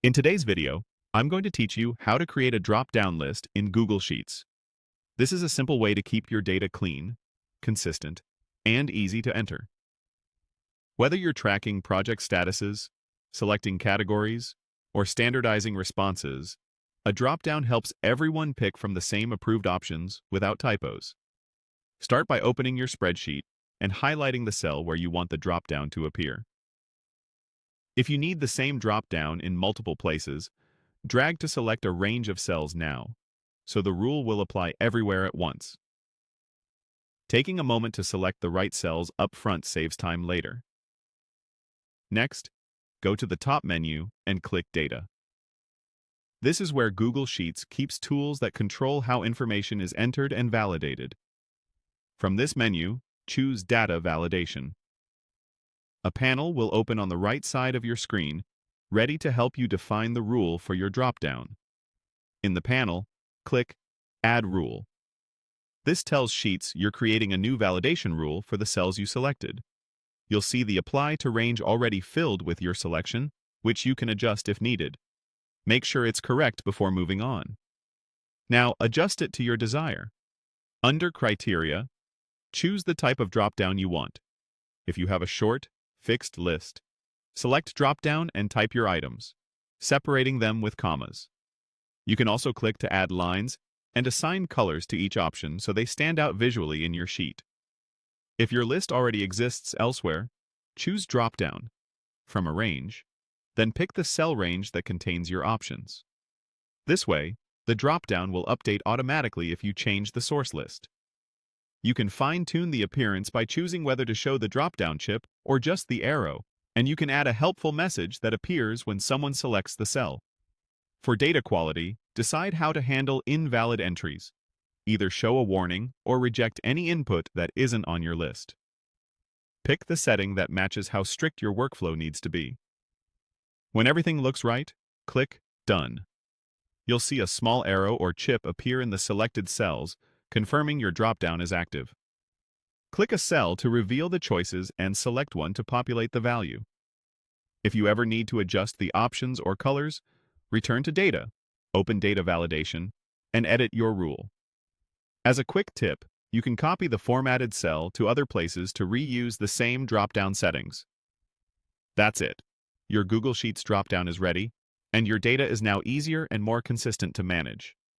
In today's video, I'm going to teach you how to create a drop-down list in Google Sheets. This is a simple way to keep your data clean, consistent, and easy to enter. Whether you're tracking project statuses, selecting categories, or standardizing responses, a drop-down helps everyone pick from the same approved options without typos. Start by opening your spreadsheet and highlighting the cell where you want the drop-down to appear. If you need the same drop-down in multiple places, drag to select a range of cells now, so the rule will apply everywhere at once. Taking a moment to select the right cells up front saves time later. Next, go to the top menu and click Data. This is where Google Sheets keeps tools that control how information is entered and validated. From this menu, choose Data Validation. A panel will open on the right side of your screen, ready to help you define the rule for your dropdown. In the panel, click Add Rule. This tells Sheets you're creating a new validation rule for the cells you selected. You'll see the Apply to Range already filled with your selection, which you can adjust if needed. Make sure it's correct before moving on. Now, adjust it to your desire. Under Criteria, choose the type of dropdown you want. If you have a short, fixed list, select dropdown and type your items, separating them with commas. You can also click to add lines and assign colors to each option so they stand out visually in your sheet. If your list already exists elsewhere, choose Dropdown from a range, then pick the cell range that contains your options. This way, the dropdown will update automatically if you change the source list. You can fine-tune the appearance by choosing whether to show the dropdown chip or just the arrow, and you can add a helpful message that appears when someone selects the cell. For data quality, decide how to handle invalid entries. Either show a warning or reject any input that isn't on your list. Pick the setting that matches how strict your workflow needs to be. When everything looks right, click Done. You'll see a small arrow or chip appear in the selected cells, confirming your dropdown is active. Click a cell to reveal the choices and select one to populate the value. If you ever need to adjust the options or colors, return to Data, open Data Validation, and edit your rule. As a quick tip, you can copy the formatted cell to other places to reuse the same dropdown settings. That's it. Your Google Sheets dropdown is ready, and your data is now easier and more consistent to manage.